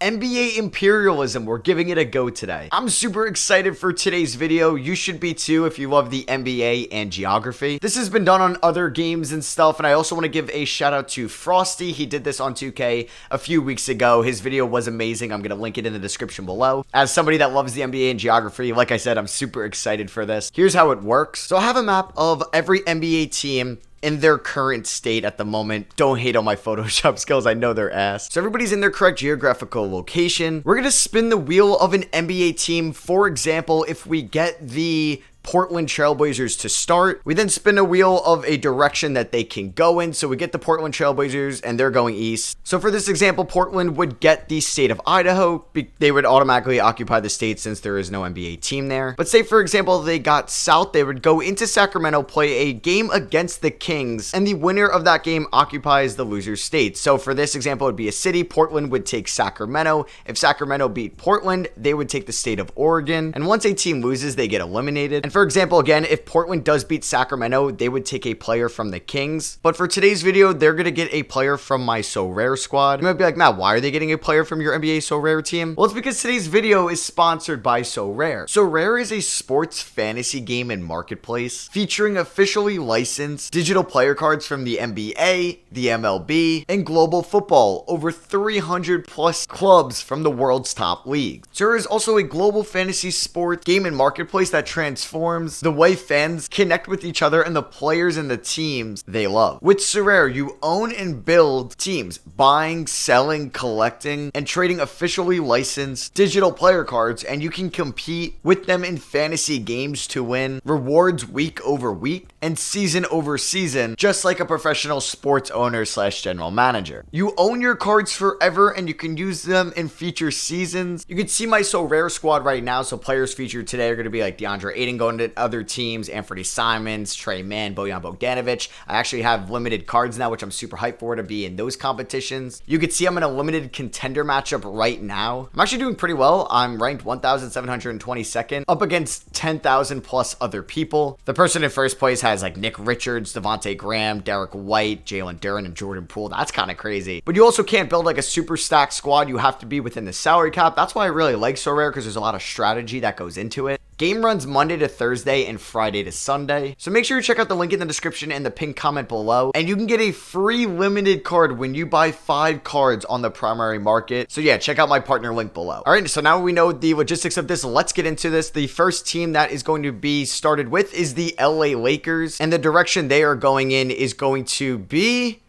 NBA Imperialism, we're giving it a go today. I'm super excited for today's video. You should be too if you love the NBA and geography. This has been done on other games and stuff, and I also want to give a shout out to Frosty. He did this on 2K a few weeks ago. His video was amazing. I'm going to link it in the description below. As somebody that loves the NBA and geography, like I said, I'm super excited for this. Here's how it works. So I have a map of every NBA team in their current state at the moment. Don't hate on my Photoshop skills, I know they're ass. So everybody's in their correct geographical location. We're gonna spin the wheel of an NBA team. For example, if we get the Portland Trailblazers to start, we then spin a wheel of a direction that they can go in. So we get the Portland Trailblazers and they're going east. So for this example, Portland would get the state of Idaho. They would automatically occupy the state since there is no NBA team there. But say for example, they got south, they would go into Sacramento, play a game against the Kings, and the winner of that game occupies the loser's state. So for this example, it would be a city. Portland would take Sacramento. If Sacramento beat Portland, they would take the state of Oregon. And once a team loses, they get eliminated. And for example, again, if Portland does beat Sacramento, they would take a player from the Kings. But for today's video, they're going to get a player from my So Rare squad. You might be like, Matt, why are they getting a player from your NBA So Rare team? Well, it's because today's video is sponsored by So Rare. So Rare is a sports fantasy game and marketplace featuring officially licensed digital player cards from the NBA, the MLB, and global football. Over 300 plus clubs from the world's top leagues. So there is also a global fantasy sports game and marketplace that transforms the way fans connect with each other and the players and the teams they love. With Sorare, you own and build teams, buying, selling, collecting, and trading officially licensed digital player cards, and you can compete with them in fantasy games to win rewards week over week and season over season, just like a professional sports owner slash general manager. You own your cards forever and you can use them in future seasons. You can see my So Rare squad right now. So players featured today are going to be like DeAndre Ayton going to other teams, Anthony Simons, Trey Mann, Bojan Bogdanovic. I actually have limited cards now, which I'm super hyped for to be in those competitions. You can see I'm in a limited contender matchup right now. I'm actually doing pretty well. I'm ranked 1,722nd up against 10,000 plus other people. The person in first place has like Nick Richards, Devontae Graham, Derek White, Jalen Duren, and Jordan Poole. That's kind of crazy. But you also can't build like a super stacked squad. You have to be within the salary cap. That's why I really like So Rare, because there's a lot of strategy that goes into it. Game runs Monday to Thursday and Friday to Sunday. So make sure you check out the link in the description and the pinned comment below. And you can get a free limited card when you buy 5 cards on the primary market. So yeah, check out my partner link below. All right, so now we know the logistics of this. Let's get into this. The first team that is going to be started with is the LA Lakers. And the direction they are going in is going to be,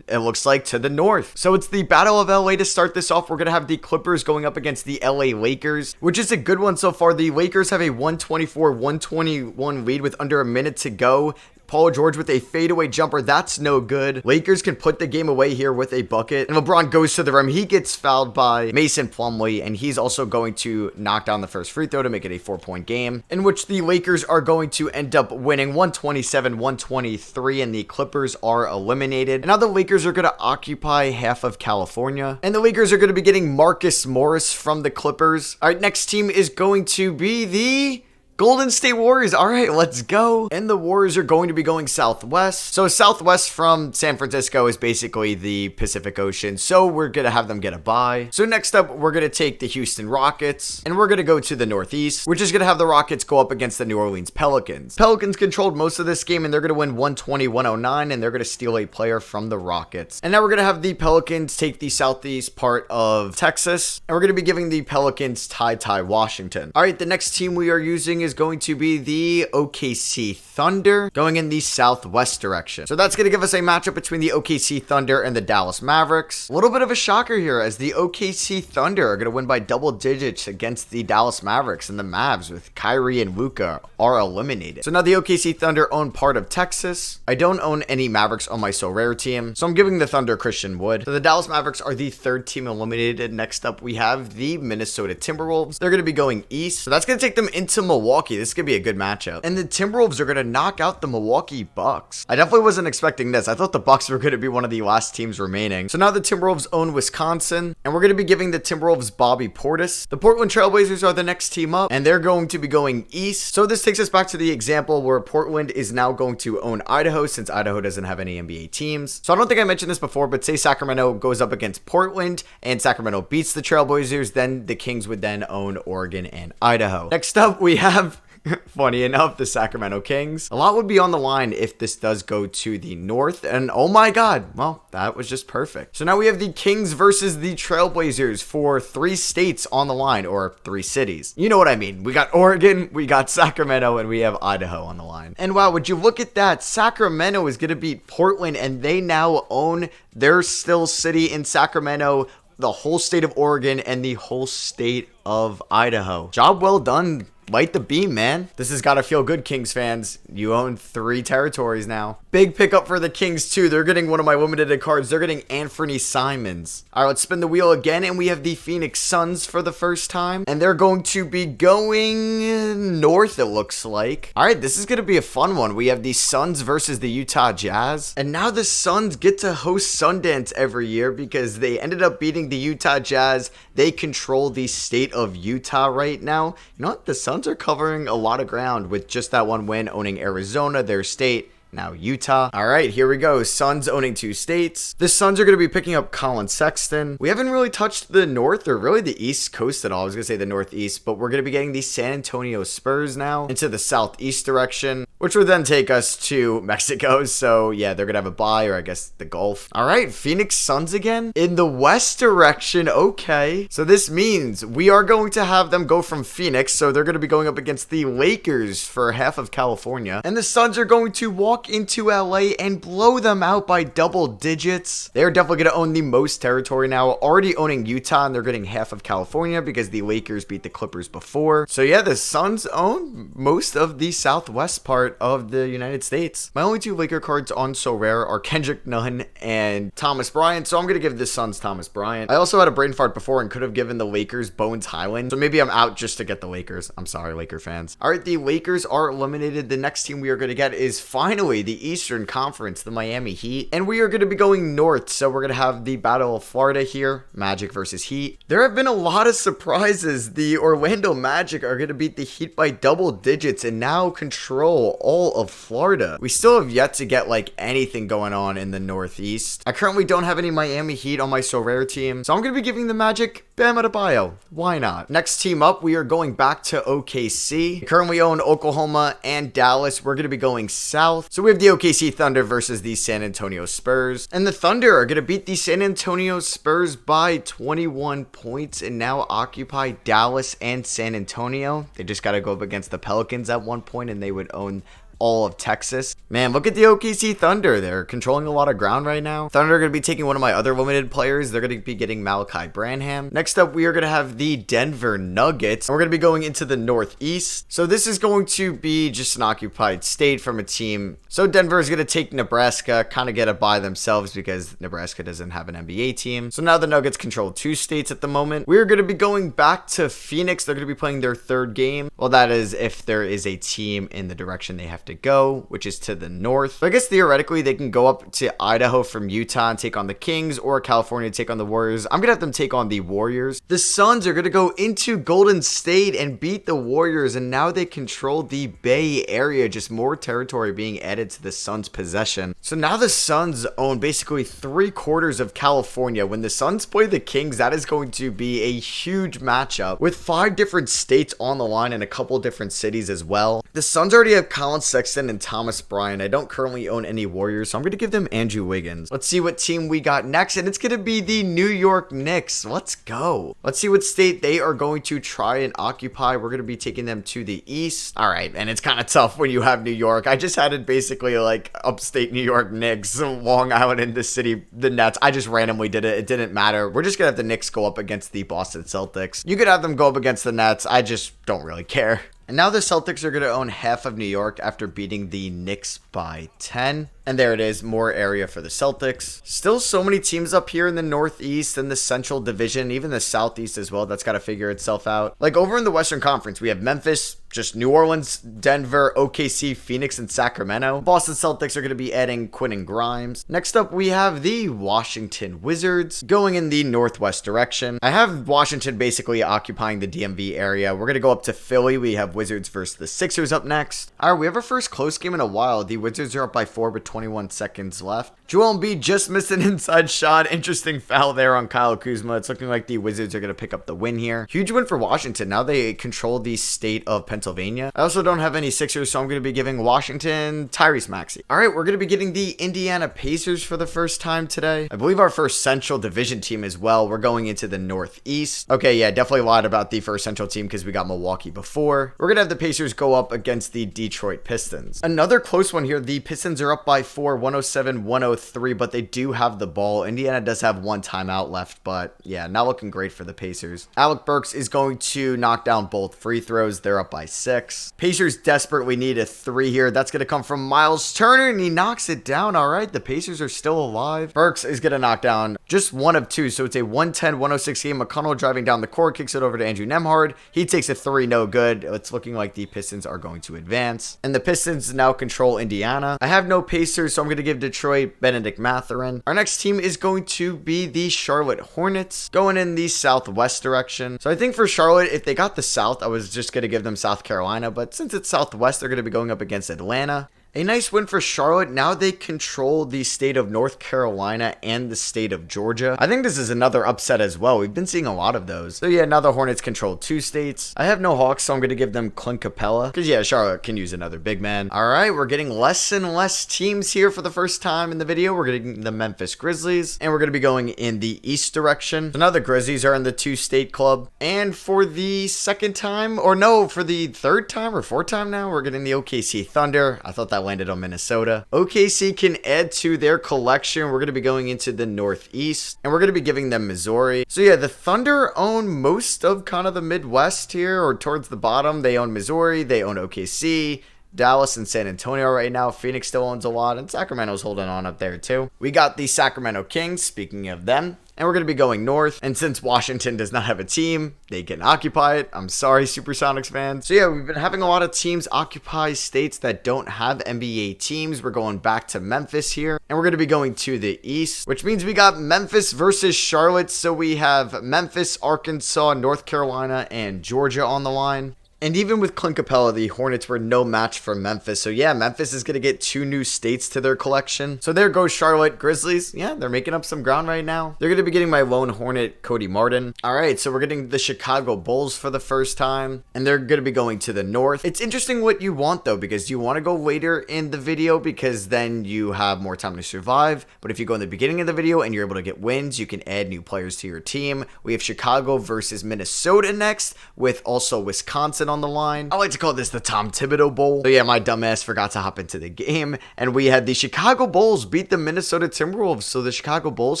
it looks like, to the north. So it's the Battle of LA to start this off. We're going to have the Clippers going up against the LA Lakers, which is a good one so far. The Lakers have a 124-121 lead with under a minute to go. Paul George with a fadeaway jumper. That's no good. Lakers can put the game away here with a bucket. And LeBron goes to the rim. He gets fouled by Mason Plumlee, and he's also going to knock down the first free throw to make it a 4-point game, in which the Lakers are going to end up winning 127-123, and the Clippers are eliminated. And now the Lakers are going to occupy half of California, and the Lakers are going to be getting Marcus Morris from the Clippers. All right, next team is going to be the Golden State Warriors. All right, let's go. And the Warriors are going to be going southwest. So southwest from San Francisco is basically the Pacific Ocean. So we're going to have them get a bye. So next up, we're going to take the Houston Rockets, and we're going to go to the northeast, which is going to have the Rockets go up against the New Orleans Pelicans. Pelicans controlled most of this game, and they're going to win 120-109, and they're going to steal a player from the Rockets. And now we're going to have the Pelicans take the southeast part of Texas, and we're going to be giving the Pelicans Ty Washington. All right, the next team we are using is going to be the OKC Thunder, going in the southwest direction. So that's going to give us a matchup between the OKC Thunder and the Dallas Mavericks. A little bit of a shocker here, as the OKC Thunder are going to win by double digits against the Dallas Mavericks, and the Mavs with Kyrie and Luka are eliminated. So now the OKC Thunder own part of Texas. I don't own any Mavericks on my So Rare team, so I'm giving the Thunder Christian Wood. So the Dallas Mavericks are the third team eliminated. Next up, we have the Minnesota Timberwolves. They're going to be going east, so that's going to take them into Milwaukee. Milwaukee. This could be a good matchup. And the Timberwolves are going to knock out the Milwaukee Bucks. I definitely wasn't expecting this. I thought the Bucks were going to be one of the last teams remaining. So now the Timberwolves own Wisconsin, and we're going to be giving the Timberwolves Bobby Portis. The Portland Trailblazers are the next team up, and they're going to be going east. So this takes us back to the example where Portland is now going to own Idaho, since Idaho doesn't have any NBA teams. So I don't think I mentioned this before, but say Sacramento goes up against Portland and Sacramento beats the Trailblazers, then the Kings would then own Oregon and Idaho. Next up, we have funny enough, the Sacramento Kings. A lot would be on the line if this does go to the north, and oh my god, well, that was just perfect. So now we have the Kings versus the Trailblazers for 3 states on the line, or 3 cities. You know what I mean. We got Oregon, we got Sacramento, and we have Idaho on the line. And wow, would you look at that? Sacramento is going to beat Portland, and they now own their still city in Sacramento, the whole state of Oregon, and the whole state of Idaho. Job well done. Light the beam, man. This has got to feel good, Kings fans. You own 3 territories now. Big pickup for the Kings, too. They're getting one of my limited cards. They're getting Anthony Simons. All right, let's spin the wheel again, and we have the Phoenix Suns for the first time. And they're going to be going north, it looks like. All right, this is going to be a fun one. We have the Suns versus the Utah Jazz. And now the Suns get to host Sundance every year because they ended up beating the Utah Jazz. They control the state of Utah right now. You know what? The Suns are covering a lot of ground with just that one win, owning Arizona, their state. Now Utah. All right, here we go. Suns owning 2 states. The Suns are going to be picking up Colin Sexton. We haven't really touched the north or really the east coast at all. I was going to say the northeast, but we're going to be getting the San Antonio Spurs now into the southeast direction, which would then take us to Mexico. So yeah, they're going to have a bye, or I guess the Gulf. All right, Phoenix Suns again in the west direction. Okay, so this means we are going to have them go from Phoenix. So they're going to be going up against the Lakers for half of California, and the Suns are going to walk into LA and blow them out by double digits. They're definitely going to own the most territory now, already owning Utah, and they're getting half of California because the Lakers beat the Clippers before. So yeah, the Suns own most of the southwest part of the United States. My only 2 Laker cards on So Rare are Kendrick Nunn and Thomas Bryant, so I'm going to give the Suns Thomas Bryant. I also had a brain fart before and could have given the Lakers Bones Highland, so maybe I'm out just to get the Lakers. I'm sorry, Laker fans. All right, the Lakers are eliminated. The next team we are going to get is finally the Eastern Conference, the Miami Heat, and we are going to be going north, so we're going to have the Battle of Florida here, Magic versus Heat. There have been a lot of surprises. The Orlando Magic are going to beat the Heat by double digits and now control all of Florida. We still have yet to get like anything going on in the Northeast. I currently don't have any Miami Heat on my So Rare team, so I'm going to be giving the Magic Bam Adebayo. Why not? Next team up, we are going back to OKC. We currently own Oklahoma and Dallas. We're going to be going south. So we have the OKC Thunder versus the San Antonio Spurs. And the Thunder are going to beat the San Antonio Spurs by 21 points and now occupy Dallas and San Antonio. They just got to go up against the Pelicans at one point, and they would own all of Texas. Man, look at the OKC Thunder. They're controlling a lot of ground right now. Thunder are going to be taking one of my other limited players. They're going to be getting Malachi Branham. Next up, we are going to have the Denver Nuggets. And we're going to be going into the Northeast. So this is going to be just an occupied state from a team. So Denver is going to take Nebraska, kind of get it by themselves because Nebraska doesn't have an NBA team. So now the Nuggets control 2 states at the moment. We're going to be going back to Phoenix. They're going to be playing their 3rd game. Well, that is if there is a team in the direction they have to go, which is to the north. So I guess theoretically they can go up to Idaho from Utah and take on the Kings, or California to take on the Warriors. I'm gonna have them take on the Warriors. The Suns are gonna go into Golden State and beat the Warriors, and now they control the Bay Area, just more territory being added to the Suns' possession. So now the Suns own basically 3/4 of California. When the Suns play the Kings, that is going to be a huge matchup with 5 different states on the line and a couple different cities as well. The Suns already have Colin Sexton and Thomas Bryant. I don't currently own any Warriors, so I'm going to give them Andrew Wiggins. Let's see what team we got next, and it's going to be the New York Knicks. Let's go. Let's see what state they are going to try and occupy. We're going to be taking them to the east. All right, and it's kind of tough when you have New York. I just had it basically like upstate New York Knicks, Long Island in the city, the Nets. I just randomly did it. It didn't matter. We're just going to have the Knicks go up against the Boston Celtics. You could have them go up against the Nets. I just don't really care. And now the Celtics are going to own half of New York after beating the Knicks by 10. And there it is, more area for the Celtics. Still so many teams up here in the Northeast and the Central Division, even the Southeast as well. That's got to figure itself out. Like over in the Western Conference, we have Memphis, just New Orleans, Denver, OKC, Phoenix, and Sacramento. Boston Celtics are going to be adding Quinn Grimes. Next up, we have the Washington Wizards going in the northwest direction. I have Washington basically occupying the DMV area. We're going to go up to Philly. We have Wizards versus the Sixers up next. All right, we have our first close game in a while. The Wizards are up by 4 with 21 seconds left. Joel Embiid just missed an inside shot. Interesting foul there on Kyle Kuzma. It's looking like the Wizards are going to pick up the win here. Huge win for Washington. Now they control the state of Pennsylvania. I also don't have any Sixers, so I'm going to be giving Washington Tyrese Maxey. All right, we're going to be getting the Indiana Pacers for the first time today. I believe our first Central Division team as well. We're going into the Northeast. Okay, yeah, definitely lied about the first Central team because we got Milwaukee before. We're going to have the Pacers go up against the Detroit Pistons. Another close one here. The Pistons are up by 4, 107-103, but they do have the ball. Indiana does have one timeout left, but yeah, not looking great for the Pacers. Alec Burks is going to knock down both free throws. They're up by 6. Pacers desperately need a 3 here. That's going to come from Miles Turner, and he knocks it down. All right, the Pacers are still alive. Burks is going to knock down just 1 of 2, so it's a 110-106 game. McConnell driving down the court, kicks it over to Andrew Nembhard. He takes a 3, no good. It's looking like the Pistons are going to advance, and the Pistons now control Indiana. I have no Pacers, so I'm going to give Detroit Benedict Mathurin. Our next team is going to be the Charlotte Hornets, going in the southwest direction. So I think for Charlotte, if they got the South, I was just going to give them South Carolina, but since it's southwest, they're going to be going up against Atlanta. A nice win for Charlotte. Now they control the state of North Carolina and the state of Georgia. I think this is another upset as well. We've been seeing a lot of those. So yeah, now the Hornets control 2 states. I have no Hawks, so I'm going to give them Clint Capella. Because yeah, Charlotte can use another big man. All right, we're getting less and less teams here for the first time in the video. We're getting the Memphis Grizzlies. And we're going to be going in the east direction. So now the Grizzlies are in the 2-state club. And for the second time, or no, for the third time or fourth time now, we're getting the OKC Thunder. I thought that landed on Minnesota. OKC can add to their collection. We're going to be going into the Northeast, and we're going to be giving them Missouri. So yeah, the Thunder own most of kind of the Midwest here, or towards the bottom. They own Missouri, they own OKC, Dallas and San Antonio right now. Phoenix still owns a lot, and Sacramento's holding on up there too. We got the Sacramento Kings, speaking of them. And we're going to be going north. And since Washington does not have a team, they can occupy it. I'm sorry, Supersonics fans. So yeah, we've been having a lot of teams occupy states that don't have NBA teams. We're going back to Memphis here. And we're going to be going to the east, which means we got Memphis versus Charlotte. So we have Memphis, Arkansas, North Carolina, and Georgia on the line. And even with Clint Capella, the Hornets were no match for Memphis. So yeah, Memphis is going to get 2 new states to their collection. So there goes Charlotte Grizzlies. Yeah, they're making up some ground right now. They're going to be getting my lone Hornet, Cody Martin. All right, so we're getting the Chicago Bulls for the first time. And they're going to be going to the north. It's interesting what you want though, because you want to go later in the video because then you have more time to survive. But if you go in the beginning of the video and you're able to get wins, you can add new players to your team. We have Chicago versus Minnesota next, with also Wisconsin on the line. I like to call this the Tom Thibodeau Bowl. So yeah, my dumbass forgot to hop into the game, and we had the Chicago Bulls beat the Minnesota Timberwolves. So the Chicago Bulls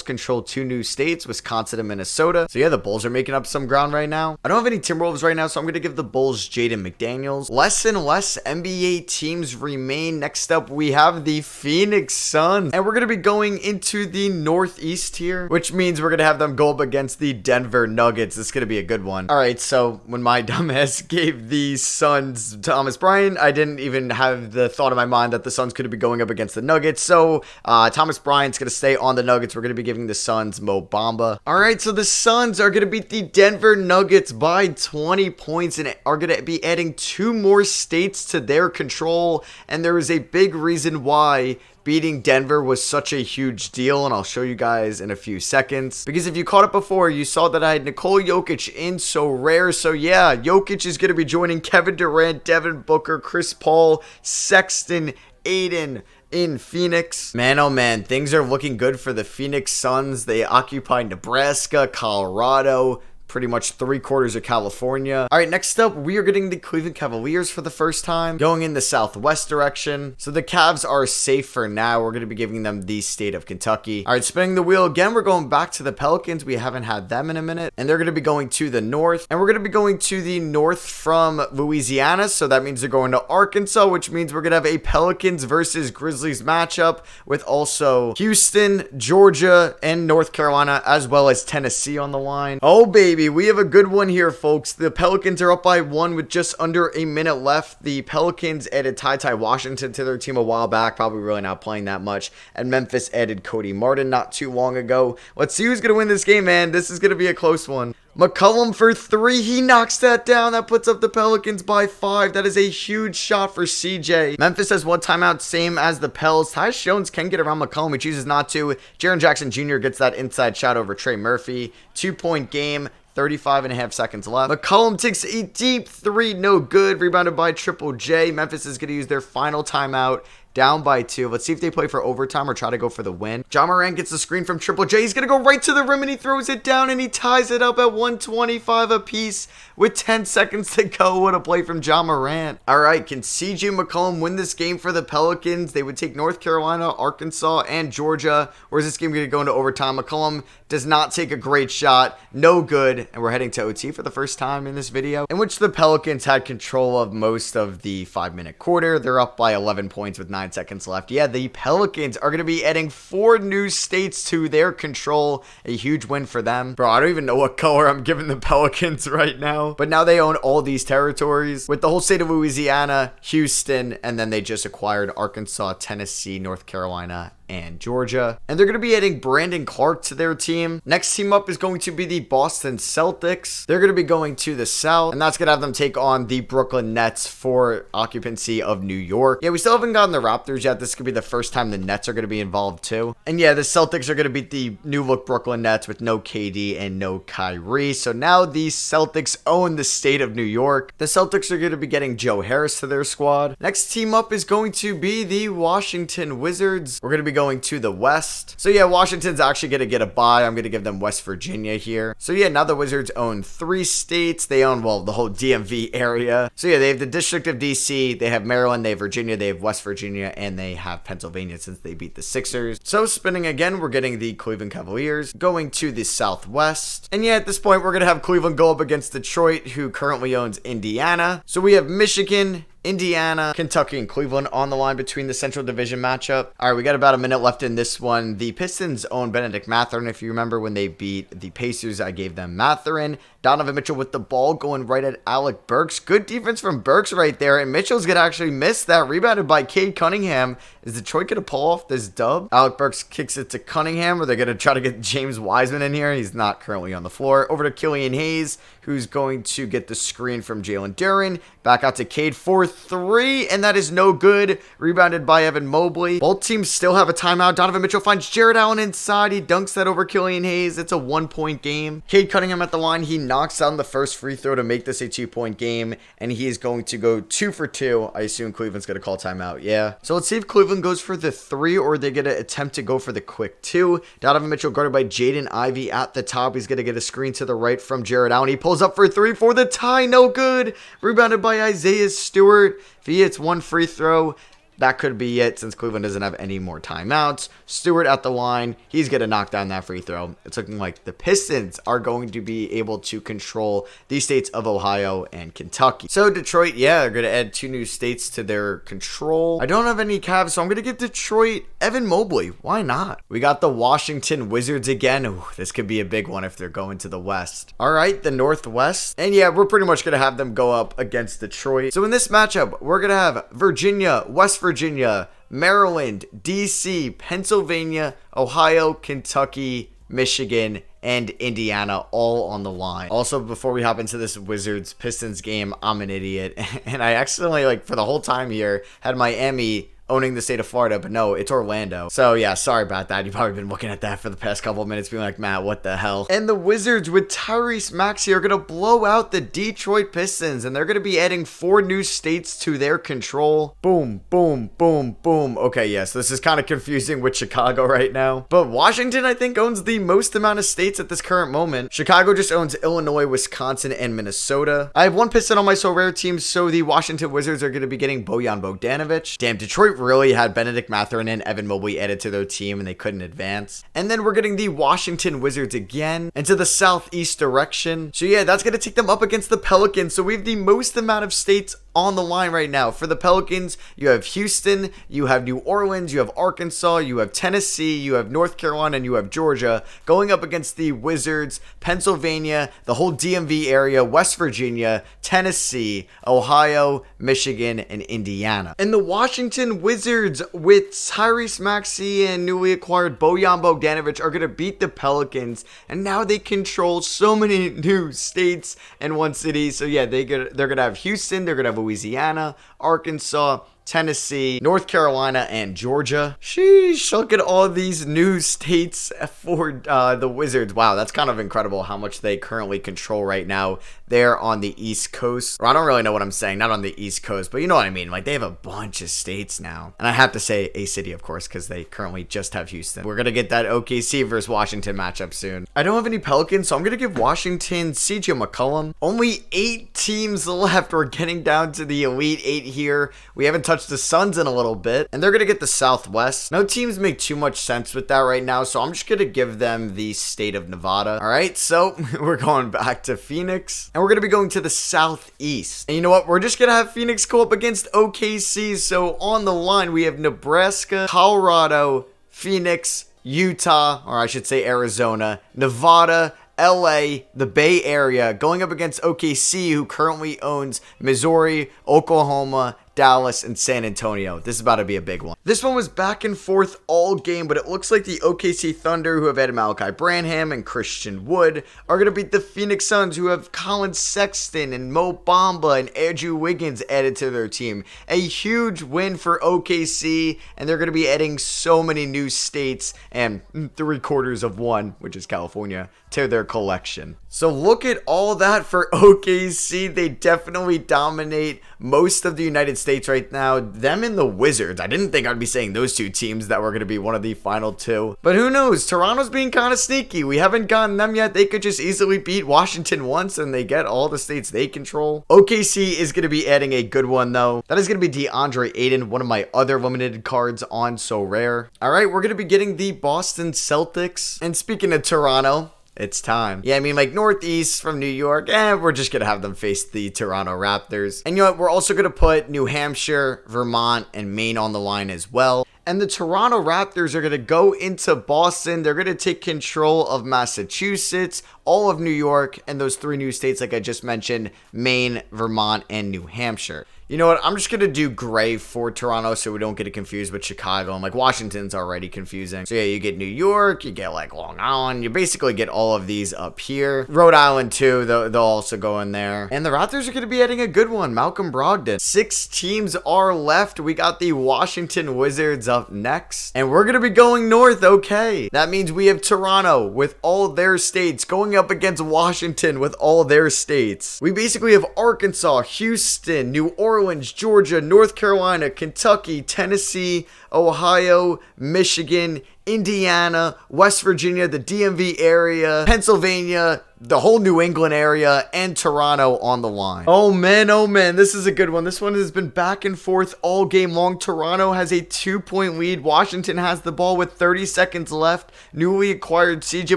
control 2 new states, Wisconsin and Minnesota. So yeah, the Bulls are making up some ground right now. I don't have any Timberwolves right now, so I'm going to give the Bulls Jaden McDaniels. Less and less NBA teams remain. Next up, we have the Phoenix Suns, and we're going to be going into the Northeast here, which means we're going to have them go up against the Denver Nuggets. This is going to be a good one. All right, so when my dumbass gave the Suns Thomas Bryant, I didn't even have the thought in my mind that the Suns could be going up against the Nuggets. So Thomas Bryant's going to stay on the Nuggets. We're going to be giving the Suns Mo Bamba. All right, so the Suns are going to beat the Denver Nuggets by 20 points and are going to be adding 2 more states to their control. And there is a big reason why beating Denver was such a huge deal, and I'll show you guys in a few seconds. Because if you caught it before, you saw that I had Nikola Jokic in so rare. So yeah, Jokic is going to be joining Kevin Durant, Devin Booker, Chris Paul, Sexton, Aiden in Phoenix. Man, oh man, things are looking good for the Phoenix Suns. They occupy Nebraska, Colorado, pretty much 3/4 of California. All right, next up, we are getting the Cleveland Cavaliers for the first time, going in the southwest direction. So the Cavs are safe for now. We're going to be giving them the state of Kentucky. All right, spinning the wheel again, we're going back to the Pelicans. We haven't had them in a minute. And they're going to be going to the north. And we're going to be going to the north from Louisiana. So that means they're going to Arkansas, which means we're going to have a Pelicans versus Grizzlies matchup with also Houston, Georgia, and North Carolina, as well as Tennessee on the line. Oh, baby, we have a good one here, folks. The Pelicans are up by 1 with just under a minute left. The Pelicans added Ty Washington to their team a while back, probably really not playing that much. And Memphis added Cody Martin not too long ago. Let's see who's going to win this game, man. This is going to be a close one. McCollum for 3. He knocks that down. That puts up the Pelicans by 5. That is a huge shot for CJ. Memphis has 1 timeout, same as the Pels. Tyus Jones can get around McCollum. He chooses not to. Jaren Jackson Jr. gets that inside shot over Trey Murphy. 2-point game. 35.5 seconds left. McCollum takes a deep 3. No good. Rebounded by Triple J. Memphis is going to use their final timeout. Down by 2. Let's see if they play for overtime or try to go for the win. Ja Morant gets the screen from Triple J. He's going to go right to the rim and he throws it down and he ties it up at 125 apiece with 10 seconds to go. What a play from Ja Morant. All right, can CJ McCollum win this game for the Pelicans? They would take North Carolina, Arkansas, and Georgia. Or is this game going to go into overtime? McCollum does not take a great shot. No good. And we're heading to OT for the first time in this video, in which the Pelicans had control of most of the 5-minute quarter. They're up by 11 points with 9 seconds left. Yeah, the Pelicans are going to be adding 4 new states to their control. A huge win for them. Bro, I don't even know what color I'm giving the Pelicans right now. But now they own all these territories with the whole state of Louisiana, Houston, and then they just acquired Arkansas, Tennessee, North Carolina, and Georgia. And they're going to be adding Brandon Clark to their team. Next team up is going to be the Boston Celtics. They're going to be going to the south, and that's going to have them take on the Brooklyn Nets for occupancy of New York. Yeah, we still haven't gotten the Raptors yet. This could be the first time the Nets are going to be involved too. And yeah, the Celtics are going to beat the new look Brooklyn Nets with no KD and no Kyrie. So now the Celtics own the state of New York. The Celtics are going to be getting Joe Harris to their squad. Next team up is going to be the Washington Wizards. We're going to be going to the west. So yeah, Washington's actually going to get a bye. I'm going to give them West Virginia here. So yeah, now the Wizards own 3 states. They own, well, the whole DMV area. So yeah, they have the District of DC, they have Maryland, they have Virginia, they have West Virginia, and they have Pennsylvania since they beat the Sixers. So spinning again, we're getting the Cleveland Cavaliers going to the southwest. And yeah, at this point, we're going to have Cleveland go up against Detroit, who currently owns Indiana. So we have Michigan, Indiana, Kentucky, and Cleveland on the line between the Central Division matchup. All right, we got about a minute left in this one. The Pistons own Benedict Mathurin. If you remember when they beat the Pacers, I gave them Mathurin. Donovan Mitchell with the ball going right at Alec Burks. Good defense from Burks right there. And Mitchell's going to actually miss that. Rebounded by Cade Cunningham. Is Detroit going to pull off this dub? Alec Burks kicks it to Cunningham. Or they're going to try to get James Wiseman in here. He's not currently on the floor. Over to Killian Hayes, who's going to get the screen from Jalen Duren. Back out to Cade for 3. And that is no good. Rebounded by Evan Mobley. Both teams still have a timeout. Donovan Mitchell finds Jared Allen inside. He dunks that over Killian Hayes. It's a 1-point game. Cade Cunningham at the line. He knocks down the first free throw to make this a 2-point game, and he is going to go 2 for 2. I assume Cleveland's going to call timeout. Yeah. So let's see if Cleveland goes for the 3 or they're going to attempt to go for the quick 2. Donovan Mitchell guarded by Jaden Ivey at the top. He's going to get a screen to the right from Jared Allen. He pulls up for 3 for the tie. No good. Rebounded by Isaiah Stewart. If he hits 1 free throw, that could be it since Cleveland doesn't have any more timeouts. Stewart at the line. He's going to knock down that free throw. It's looking like the Pistons are going to be able to control the states of Ohio and Kentucky. So Detroit, yeah, they're going to add 2 new states to their control. I don't have any Cavs, so I'm going to give Detroit Evan Mobley. Why not? We got the Washington Wizards again. Ooh, this could be a big one if they're going to the West. All right, the Northwest. And yeah, we're pretty much going to have them go up against Detroit. So in this matchup, we're going to have Virginia, West Virginia, Maryland, DC, Pennsylvania, Ohio, Kentucky, Michigan, and Indiana all on the line. Also, before we hop into this Wizards Pistons game, I'm an idiot. And I accidentally, for the whole time here, had Miami owning the state of Florida, but no, it's Orlando. So yeah, sorry about that. You've probably been looking at that for the past couple of minutes being like, Matt, what the hell? And the Wizards with Tyrese Maxey are going to blow out the Detroit Pistons, and they're going to be adding 4 new states to their control. Boom, boom, boom, boom. Okay, yes, this is kind of confusing with Chicago right now, but Washington, I think, owns the most amount of states at this current moment. Chicago just owns Illinois, Wisconsin, and Minnesota. I have 1 Piston on my So Rare team, so the Washington Wizards are going to be getting Bojan Bogdanovic. Damn, Detroit really had Benedict Mathurin and Evan Mobley added to their team, and they couldn't advance. And then we're getting the Washington Wizards again into the southeast direction. So yeah, that's going to take them up against the Pelicans. So we have the most amount of states on the line right now. For the Pelicans, you have Houston, you have New Orleans, you have Arkansas, you have Tennessee, you have North Carolina, and you have Georgia going up against the Wizards, Pennsylvania, the whole DMV area, West Virginia, Tennessee, Ohio, Michigan, and Indiana. And the Washington Wizards with Tyrese Maxey and newly acquired Bojan Bogdanovic are going to beat the Pelicans, and now they control so many new states and one city. So yeah, they're going to have Houston, they're going to have Louisiana, Arkansas, Tennessee, North Carolina, and Georgia. Sheesh, look at all these new states for the Wizards. Wow, that's kind of incredible how much they currently control right now. They're on the East Coast. Or I don't really know what I'm saying, not on the East Coast, but you know what I mean. Like, they have a bunch of states now. And I have to say a city, of course, because they currently just have Houston. We're going to get that OKC versus Washington matchup soon. I don't have any Pelicans, so I'm going to give Washington CJ McCollum. Only 8 teams left. We're getting down to the Elite 8 here. We haven't touched the Suns in a little bit, and they're going to get the Southwest. No teams make too much sense with that right now, so I'm just going to give them the state of Nevada. All right, so we're going back to Phoenix, and we're going to be going to the Southeast. And you know what? We're just going to have Phoenix go up against OKC, so on the line, we have Nebraska, Colorado, Phoenix, Utah, or I should say Arizona, Nevada, LA, the Bay Area, going up against OKC, who currently owns Missouri, Oklahoma, Dallas, and San Antonio. This is about to be a big one. This one was back and forth all game, but it looks like the OKC Thunder, who have added Malachi Branham and Christian Wood, are going to beat the Phoenix Suns, who have Colin Sexton and Mo Bamba and Andrew Wiggins added to their team. A huge win for OKC, and they're going to be adding so many new states and 3/4 of one, which is California, to their collection. So look at all that for OKC. They definitely dominate most of the United States right now. Them and the Wizards. I didn't think I'd be saying those 2 teams that were going to be one of the final 2. But who knows? Toronto's being kind of sneaky. We haven't gotten them yet. They could just easily beat Washington once and they get all the states they control. OKC is going to be adding a good one though. That is going to be DeAndre Ayton, one of my other limited cards on So Rare. All right, we're going to be getting the Boston Celtics. And speaking of Toronto, it's time. Yeah, I mean, like, Northeast from New York, we're just going to have them face the Toronto Raptors. And you know what? We're also going to put New Hampshire, Vermont, and Maine on the line as well. And the Toronto Raptors are going to go into Boston. They're going to take control of Massachusetts, all of New York, and those 3 new states like I just mentioned, Maine, Vermont, and New Hampshire. You know what? I'm just going to do gray for Toronto so we don't get it confused with Chicago. And like Washington's already confusing. So yeah, you get New York, you get like Long Island. You basically get all of these up here. Rhode Island too, they'll also go in there. And the Raptors are going to be adding a good one, Malcolm Brogdon. 6 teams are left. We got the Washington Wizards up next. And we're going to be going north, okay. That means we have Toronto with all their states going up against Washington with all their states. We basically have Arkansas, Houston, New Orleans, Georgia, North Carolina, Kentucky, Tennessee, Ohio, Michigan, Indiana, West Virginia, the DMV area, Pennsylvania, the whole New England area, and Toronto on the line. Oh man, this is a good one. This one has been back and forth all game long. Toronto has a 2-point lead. Washington has the ball with 30 seconds left. Newly acquired CJ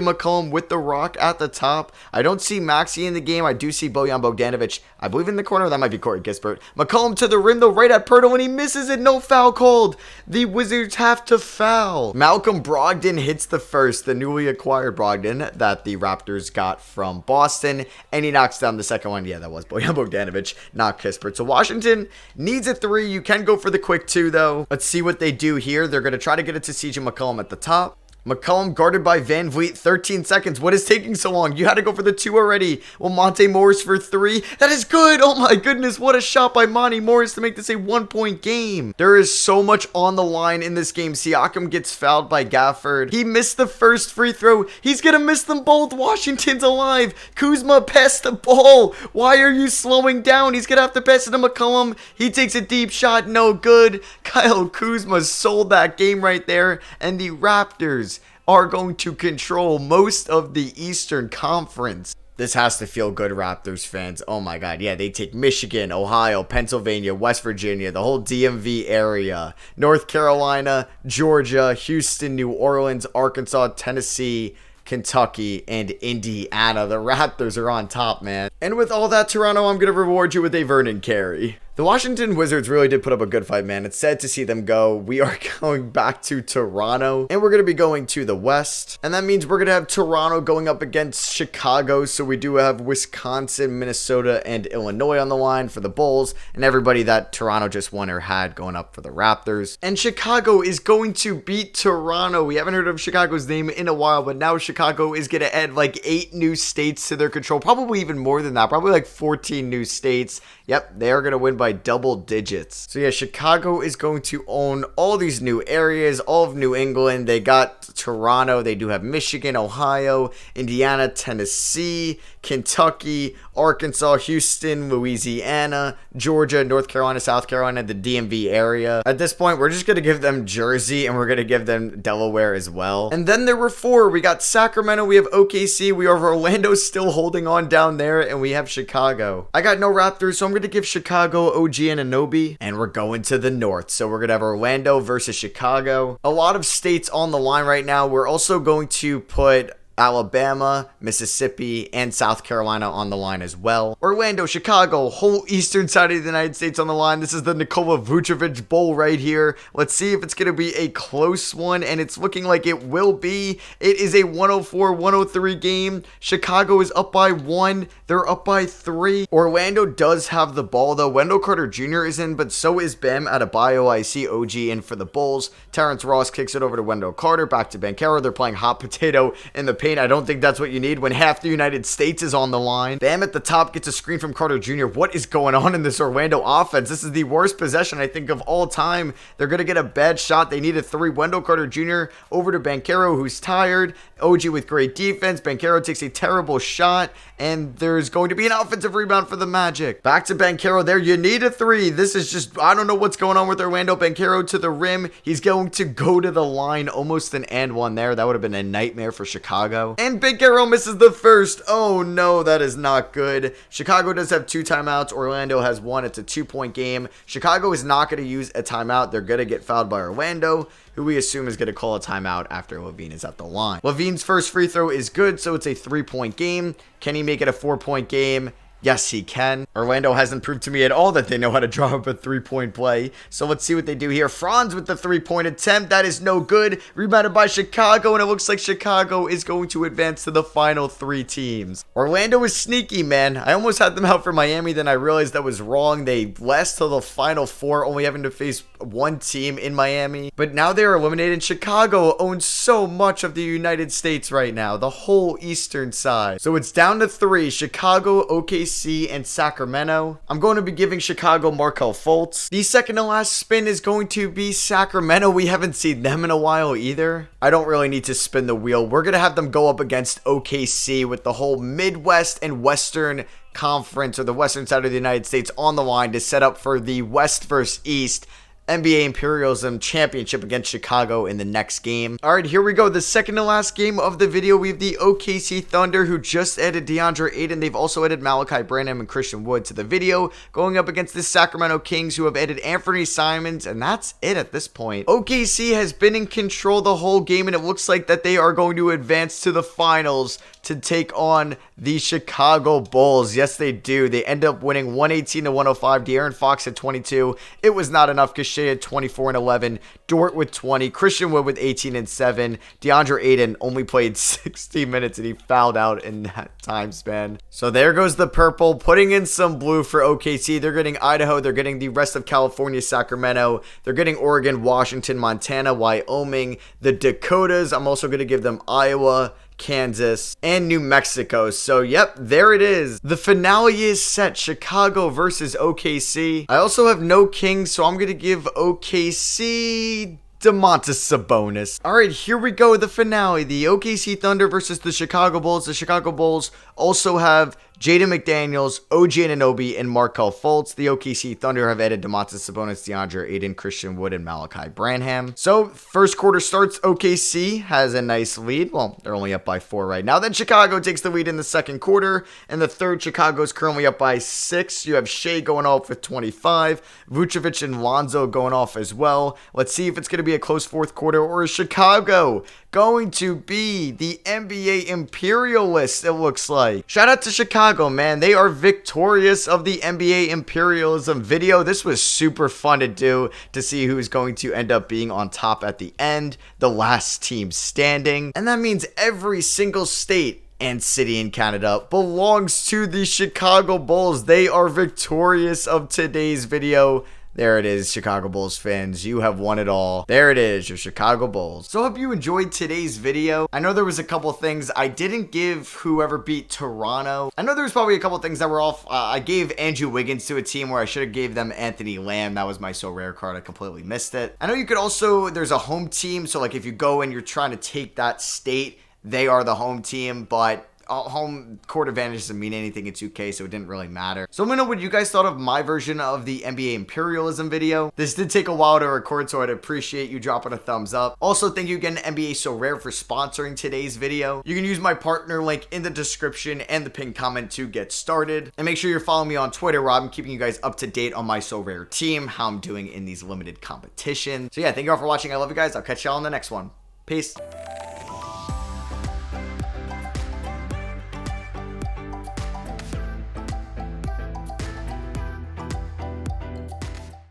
McCollum with the rock at the top. I don't see Maxey in the game. I do see Bojan Bogdanovic, I believe, in the corner. That might be Corey Kispert. McCollum to the rim, though, right at Pirtle, and he misses it. No foul called. The Wizards have to foul. Malcolm Brogdon hits the first, the newly acquired Brogdon that the Raptors got from Boston, and he knocks down the second one. Yeah, that was Bojan Bogdanovic, not Kispert. So Washington needs a 3. You can go for the quick 2, though. Let's see what they do here. They're going to try to get it to CJ McCollum at the top. McCollum guarded by Van Vliet, 13 seconds. What is taking so long? You had to go for the 2 already. Well, Monte Morris for 3. That is good. Oh my goodness, what a shot by Monte Morris to make this a 1-point game. There is so much on the line in this game. Siakam gets fouled by Gafford. He missed the first free throw. He's gonna miss them both. Washington's alive. Kuzma passed the ball. Why are you slowing down? He's gonna have to pass it to McCollum. He takes a deep shot. No good. Kyle Kuzma sold that game right there. And the Raptors are going to control most of the Eastern Conference. This has to feel good, Raptors fans. Oh my god. Yeah, they take Michigan, Ohio, Pennsylvania, West Virginia, the whole DMV area, North Carolina, Georgia, Houston, New Orleans, Arkansas, Tennessee, Kentucky, and Indiana. The Raptors are on top, man. And with all that, Toronto, I'm going to reward you with a Vernon carry. The Washington Wizards really did put up a good fight, man. It's sad to see them go. We are going back to Toronto, and we're going to be going to the West. And that means we're going to have Toronto going up against Chicago. So we do have Wisconsin, Minnesota, and Illinois on the line for the Bulls, and everybody that Toronto just won or had going up for the Raptors. And Chicago is going to beat Toronto. We haven't heard of Chicago's name in a while, but now Chicago is going to add like 8 new states to their control. Probably even more than that. Probably like 14 new states. Yep, they are going to win by double digits. So yeah, Chicago is going to own all these new areas, all of New England. They got Toronto. They do have Michigan, Ohio, Indiana, Tennessee, Kentucky, Arkansas, Houston, Louisiana, Georgia, North Carolina, South Carolina, the DMV area. At this point, we're just going to give them Jersey, and we're going to give them Delaware as well. And then there were 4. We got Sacramento, we have OKC, we have Orlando still holding on down there, and we have Chicago. I got no Raptors, so I'm going to give Chicago OG Anunoby, and we're going to the north. So we're going to have Orlando versus Chicago. A lot of states on the line right now. We're also going to put Alabama, Mississippi, and South Carolina on the line as well. Orlando, Chicago, whole eastern side of the United States on the line. This is the Nikola Vucevic Bowl right here. Let's see if it's going to be a close one, and it's looking like it will be. It is a 104-103 game. Chicago is up by 1. They're up by 3. Orlando does have the ball, though. Wendell Carter Jr. is in, but so is Bam Adebayo. I see OG in for the Bulls. Terrence Ross kicks it over to Wendell Carter. Back to Banchero. They're playing hot potato in the paint. I don't think that's what you need when half the United States is on the line. Bam at the top gets a screen from Carter Jr. What is going on in this Orlando offense? This is the worst possession, I think, of all time. They're going to get a bad shot. They need a 3. Wendell Carter Jr. over to Banchero, who's tired. OG with great defense. Banchero takes a terrible shot, and there's going to be an offensive rebound for the Magic. Back to Banchero there. You need a 3. This is just, I don't know what's going on with Orlando. Banchero to the rim. He's going to go to the line. Almost an and one there. That would have been a nightmare for Chicago. And Banchero misses the first. Oh no, that is not good. Chicago does have 2 timeouts. Orlando has 1. It's a 2-point game. Chicago is not going to use a timeout. They're going to get fouled by Orlando, who we assume is going to call a timeout after Levine is at the line. Levine's first free throw is good, so it's a 3-point game. Can he make it a 4-point game? Yes, he can. Orlando hasn't proved to me at all that they know how to draw up a 3-point play. So let's see what they do here. Franz with the 3-point attempt. That is no good. Rebounded by Chicago, and it looks like Chicago is going to advance to the final 3 teams. Orlando is sneaky, man. I almost had them out for Miami, then I realized that was wrong. They last till the final 4, only having to face 1 team in Miami. But now they are eliminated. Chicago owns so much of the United States right now, the whole eastern side. So it's down to 3. Chicago, OKC, and Sacramento. I'm going to be giving Chicago Markelle Fultz. The second to last spin is going to be Sacramento. We haven't seen them in a while either. I don't really need to spin the wheel. We're going to have them go up against OKC with the whole Midwest and Western Conference, or the western side of the United States, on the line to set up for the West versus East NBA Imperialism Championship against Chicago in the next game. All right, here we go. The second to last game of the video, we have the OKC Thunder, who just added DeAndre Ayton. They've also added Malachi Branham and Christian Wood to the video, going up against the Sacramento Kings, who have added Anthony Simons, and that's it at this point. OKC has been in control the whole game, and it looks like that they are going to advance to the finals to take on the Chicago Bulls. Yes, they do. They end up winning 118-105. De'Aaron Fox at 22. It was not enough because Shea at 24 and 11, Dort with 20, Christian Wood with 18 and 7. DeAndre Ayton only played 60 minutes and he fouled out in that time span. So there goes the purple, putting in some blue for OKC. They're getting Idaho, they're getting the rest of California, Sacramento, they're getting Oregon, Washington, Montana, Wyoming, the Dakotas. I'm also going to give them Iowa, Kansas, and New Mexico. So yep, there it is. The finale is set. Chicago versus OKC. I also have no Kings, so I'm going to give OKC Domantas Sabonis. All right, here we go. The finale. The OKC Thunder versus the Chicago Bulls. The Chicago Bulls also have Jaden McDaniels, OG Anunoby, and Markelle Fultz. The OKC Thunder have added Domantas Sabonis, DeAndre Ayton, Christian Wood, and Malachi Branham. So, first quarter starts. OKC has a nice lead. Well, they're only up by 4 right now. Then Chicago takes the lead in the second quarter. In the third, Chicago's currently up by 6. You have Shea going off with 25. Vucevic and Lonzo going off as well. Let's see if it's going to be a close fourth quarter, or is Chicago going to be the NBA Imperialists, it looks like. Shout out to Chicago, man. They are victorious of the NBA Imperialism video. This was super fun to do, to see who's going to end up being on top at the end, the last team standing. And that means every single state and city in Canada belongs to the Chicago Bulls. They are victorious of today's video. There it is, Chicago Bulls fans. You have won it all. There it is, your Chicago Bulls. So I hope you enjoyed today's video. I know there was a couple things I didn't give whoever beat Toronto. I know there was probably a couple things that were off. I gave Andrew Wiggins to a team where I should have gave them Anthony Lamb. That was my so rare card. I completely missed it. I know you could also, there's a home team. So like if you go and you're trying to take that state, they are the home team, but home court advantage doesn't mean anything in 2K, so it didn't really matter. So let me know what you guys thought of my version of the NBA Imperialism video. This did take a while to record, so I'd appreciate you dropping a thumbs up. Also, thank you again to NBA So Rare for sponsoring today's video. You can use my partner link in the description and the pinned comment to get started. And make sure you're following me on Twitter, where I'm keeping you guys up to date on my So Rare team, how I'm doing in these limited competitions. So yeah, thank you all for watching. I love you guys. I'll catch y'all on the next one. Peace.